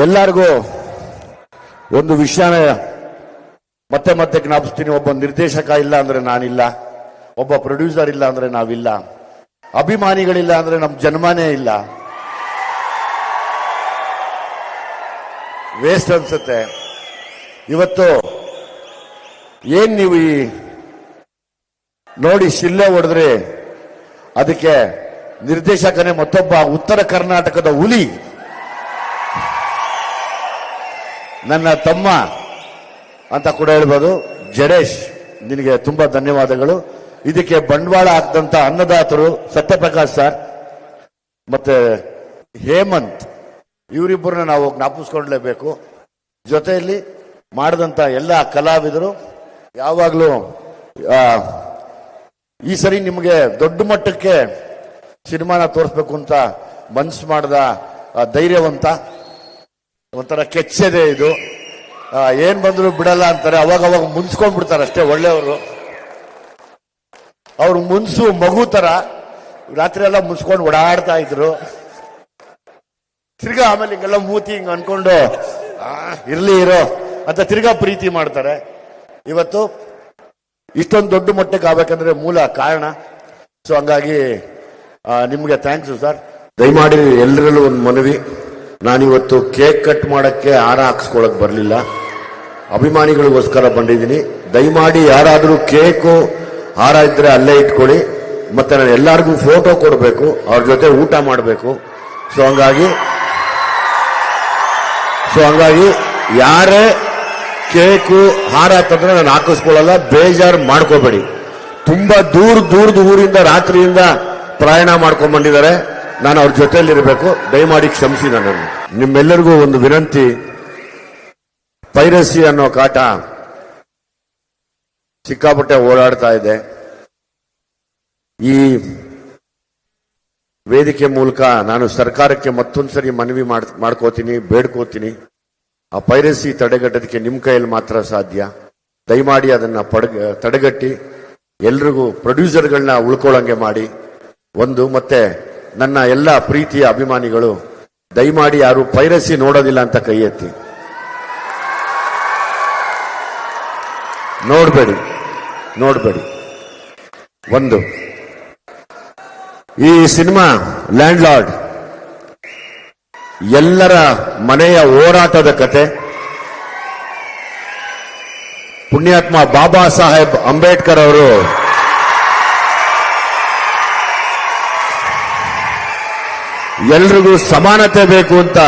ಎಲ್ಲರಿಗೂ ಒಂದು ವಿಷಯನ ಮತ್ತೆ ಮತ್ತೆ ಜ್ಞಾಪಿಸ್ತೀನಿ. ಒಬ್ಬ ನಿರ್ದೇಶಕ ಇಲ್ಲ ಅಂದ್ರೆ ನಾನಿಲ್ಲ, ಒಬ್ಬ ಪ್ರೊಡ್ಯೂಸರ್ ಇಲ್ಲ ಅಂದ್ರೆ ನಾವಿಲ್ಲ, ಅಭಿಮಾನಿಗಳಿಲ್ಲ ಅಂದ್ರೆ ನಮ್ಮ ಜನ್ಮನೇ ಇಲ್ಲ. ವೇಸ್ಟ್ ಅನ್ಸುತ್ತೆ. ಇವತ್ತು ಏನ್ ನೀವು ಈ ನೋಡಿ ಶಿಲ್ಲೆ ಹೊಡೆದ್ರೆ ಅದಕ್ಕೆ ನಿರ್ದೇಶಕನೇ ಮತ್ತೊಬ್ಬ ಉತ್ತರ ಕರ್ನಾಟಕದ ಹುಲಿ ನನ್ನ ತಮ್ಮ ಅಂತ ಕೂಡ ಹೇಳ್ಬೋದು. ಜಡೇಶ್, ನಿನಗೆ ತುಂಬಾ ಧನ್ಯವಾದಗಳು. ಇದಕ್ಕೆ ಬಂಡವಾಳ ಹಾಕಿದಂತ ಅನ್ನದಾತರು ಸತ್ಯಪ್ರಕಾಶ್ ಸರ್ ಮತ್ತೆ ಹೇಮಂತ್, ಇವರಿಬ್ಬರನ್ನ ನಾವು ಜ್ಞಾಪಿಸ್ಕೊಳ್ಳಲೇಬೇಕು. ಜೊತೆಯಲ್ಲಿ ಮಾಡಿದಂತ ಎಲ್ಲ ಕಲಾವಿದರು ಯಾವಾಗಲೂ ಈ ಸರಿ ನಿಮಗೆ ದೊಡ್ಡ ಮಟ್ಟಕ್ಕೆ ಸಿನಿಮಾನ ತೋರಿಸ್ಬೇಕು ಅಂತ ಮನ್ಸು ಮಾಡಿದ ಧೈರ್ಯವಂತ, ಒಂಥರ ಕೆಚ್ಚದೆ ಇದು. ಏನ್ ಬಂದ್ರು ಬಿಡಲ್ಲ ಅಂತಾರೆ, ಅವಾಗ ಮುನ್ಸ್ಕೊಂಡ್ಬಿಡ್ತಾರೆ ಅಷ್ಟೇ ಒಳ್ಳೆಯವರು. ಅವ್ರು ಮುನ್ಸು ಮಗು ತರ ರಾತ್ರಿ ಎಲ್ಲ ಮುನ್ಸ್ಕೊಂಡು ಓಡಾಡ್ತಾ ಇದ್ರು. ತಿರ್ಗಾ ಆಮೇಲೆ ಹಿಂಗೆಲ್ಲ ಮೂತಿ ಹಿಂಗ್ ಅನ್ಕೊಂಡು ಇರ್ಲಿ ಇರೋ ಅಂತ ತಿರ್ಗಾ ಪ್ರೀತಿ ಮಾಡ್ತಾರೆ. ಇವತ್ತು ಇಷ್ಟೊಂದು ದೊಡ್ಡ ಮಟ್ಟಕ್ಕೆ ಆಗ್ಬೇಕಂದ್ರೆ ಮೂಲ ಕಾರಣ. ಸೊ ಹಂಗಾಗಿ ನಿಮ್ಗೆ ಥ್ಯಾಂಕ್ಸ್ ಸರ್. ದಯಮಾಡಿ ಎಲ್ಲರಲ್ಲೂ ಒಂದು ಮನವಿ, ನಾನಿವತ್ತು ಕೇಕ್ ಕಟ್ ಮಾಡಕ್ಕೆ ಹಾರ ಹಾಕ್ಸ್ಕೊಳಕ್ ಬರಲಿಲ್ಲ, ಅಭಿಮಾನಿಗಳಿಗೋಸ್ಕರ ಬಂದಿದ್ದೀನಿ. ದಯಮಾಡಿ ಯಾರಾದರೂ ಕೇಕು ಹಾರ ಇದ್ರೆ ಅಲ್ಲೇ ಇಟ್ಕೊಳ್ಳಿ. ಮತ್ತೆ ನಾನು ಎಲ್ಲರಿಗೂ ಫೋಟೋ ಕೊಡಬೇಕು, ಅವ್ರ ಜೊತೆ ಊಟ ಮಾಡಬೇಕು. ಸೊ ಹಂಗಾಗಿ ಯಾರೇ ಕೇಕು ಹಾರ ತಂದ್ರೆ ನಾನು ಹಾಕಿಸ್ಕೊಳ್ಳಲ್ಲ, ಬೇಜಾರು ಮಾಡ್ಕೋಬೇಡಿ. ತುಂಬಾ ದೂರದ ಊರಿಂದ ರಾತ್ರಿಯಿಂದ ಪ್ರಯಾಣ ಮಾಡ್ಕೊಂಡ್ ಬಂದಿದ್ದಾರೆ, ನಾನು ಅವ್ರ ಜೊತೆಯಲ್ಲಿರಬೇಕು. ದಯಮಾಡಿ ಕ್ಷಮಿಸಿ ನನ್ನನ್ನು. ನಿಮ್ಮೆಲ್ಲರಿಗೂ ಒಂದು ವಿನಂತಿ, ಪೈರಸಿ ಅನ್ನೋ ಕಾಟ ಸಿಕ್ಕಾಪಟ್ಟೆ ಓಡಾಡ್ತಾ ಇದೆ. ಈ ವೇದಿಕೆ ಮೂಲಕ ನಾನು ಸರ್ಕಾರಕ್ಕೆ ಮತ್ತೊಂದ್ಸರಿ ಮನವಿ ಮಾಡ್ಕೋತೀನಿ, ಬೇಡ್ಕೋತೀನಿ. ಆ ಪೈರಸಿ ತಡೆಗಟ್ಟೋದಕ್ಕೆ ನಿಮ್ಮ ಕೈಯಲ್ಲಿ ಮಾತ್ರ ಸಾಧ್ಯ. ದಯಮಾಡಿ ಅದನ್ನ ತಡೆಗಟ್ಟಿ ಎಲ್ರಿಗೂ ಪ್ರೊಡ್ಯೂಸರ್ಗಳನ್ನ ಉಳ್ಕೊಳ್ಳಂಗೆ ಮಾಡಿ. ಒಂದು ಮತ್ತೆ ನನ್ನ ಎಲ್ಲ ಪ್ರೀತಿಯ ಅಭಿಮಾನಿಗಳು, ದಯಮಾಡಿ ಯಾರು ಪೈರಸಿ ನೋಡೋದಿಲ್ಲ ಅಂತ ಕೈ ಎತ್ತಿ. ನೋಡ್ಬೇಡಿ. ಒಂದು, ಈ ಸಿನಿಮಾ ಲ್ಯಾಂಡ್ ಲಾರ್ಡ್ ಎಲ್ಲರ ಮನೆಯ ಹೋರಾಟದ ಕತೆ. ಪುಣ್ಯಾತ್ಮ ಬಾಬಾ ಸಾಹೇಬ್ ಅಂಬೇಡ್ಕರ್ ಅವರು ಎಲ್ರಿಗೂ ಸಮಾನತೆ ಬೇಕು ಅಂತ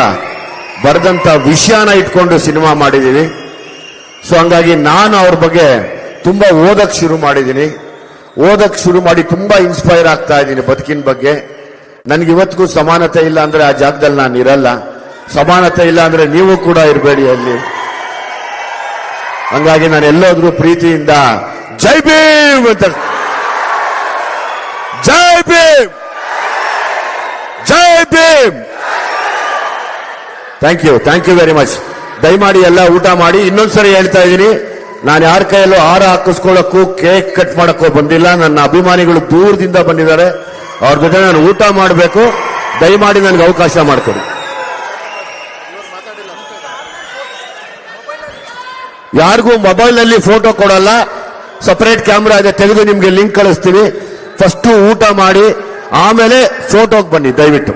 ಬರೆದಂತ ವಿಷಯನ ಇಟ್ಕೊಂಡು ಸಿನಿಮಾ ಮಾಡಿದೀವಿ. ಸೊ ಹಂಗಾಗಿ ನಾನು ಅವ್ರ ಬಗ್ಗೆ ತುಂಬಾ ಓದಕ್ ಶುರು ಮಾಡಿ ತುಂಬಾ ಇನ್ಸ್ಪೈರ್ ಆಗ್ತಾ ಇದ್ದೀನಿ ಬದುಕಿನ ಬಗ್ಗೆ. ನನ್ಗಿವತ್ತಿಗೂ ಸಮಾನತೆ ಇಲ್ಲ ಅಂದ್ರೆ ಆ ಜಾಗದಲ್ಲಿ ನಾನು ಇರಲ್ಲ, ಸಮಾನತೆ ಇಲ್ಲ ಅಂದ್ರೆ ನೀವು ಕೂಡ ಇರಬೇಡಿ ಅಲ್ಲಿ. ಹಂಗಾಗಿ ನಾನು ಎಲ್ಲೋದ್ರೂ ಪ್ರೀತಿಯಿಂದ ಜೈ ಭೀಮ್ ಅಂತ, ಜೈ ಭೀಮ್, ಜೈ Bhim. Thank you very much. ದಯಮಾಡಿ ಎಲ್ಲ ಊಟ ಮಾಡಿ. ಇನ್ನೊಂದ್ಸರಿ ಹೇಳ್ತಾ ಇದ್ದೀನಿ, ನಾನು ಯಾರ ಕೈಯಲ್ಲೂ ಹಾರ ಹಾಕಿಸ್ಕೊಳ್ಳಕ್ಕೂ ಕೇಕ್ ಕಟ್ ಮಾಡಕ್ಕೂ ಬಂದಿಲ್ಲ. ನನ್ನ ಅಭಿಮಾನಿಗಳು ದೂರದಿಂದ ಬಂದಿದ್ದಾರೆ, ಅವ್ರ ಜೊತೆ ನಾನು ಊಟ ಮಾಡಬೇಕು. ದಯಮಾಡಿ ನನಗೆ ಅವಕಾಶ ಮಾಡಿಕೊಡಿ. ಯಾರಿಗೂ ಮೊಬೈಲ್ನಲ್ಲಿ ಫೋಟೋ ಕೊಡಲ್ಲ, ಸಪರೇಟ್ ಕ್ಯಾಮ್ರಾ ಇದೆ, ತೆಗೆದು ನಿಮ್ಗೆ ಲಿಂಕ್ ಕಳಿಸ್ತೀವಿ. ಫಸ್ಟ್ ಊಟ ಮಾಡಿ ಆಮೇಲೆ ಫೋಟೋಗೆ ಬನ್ನಿ ದಯವಿಟ್ಟು.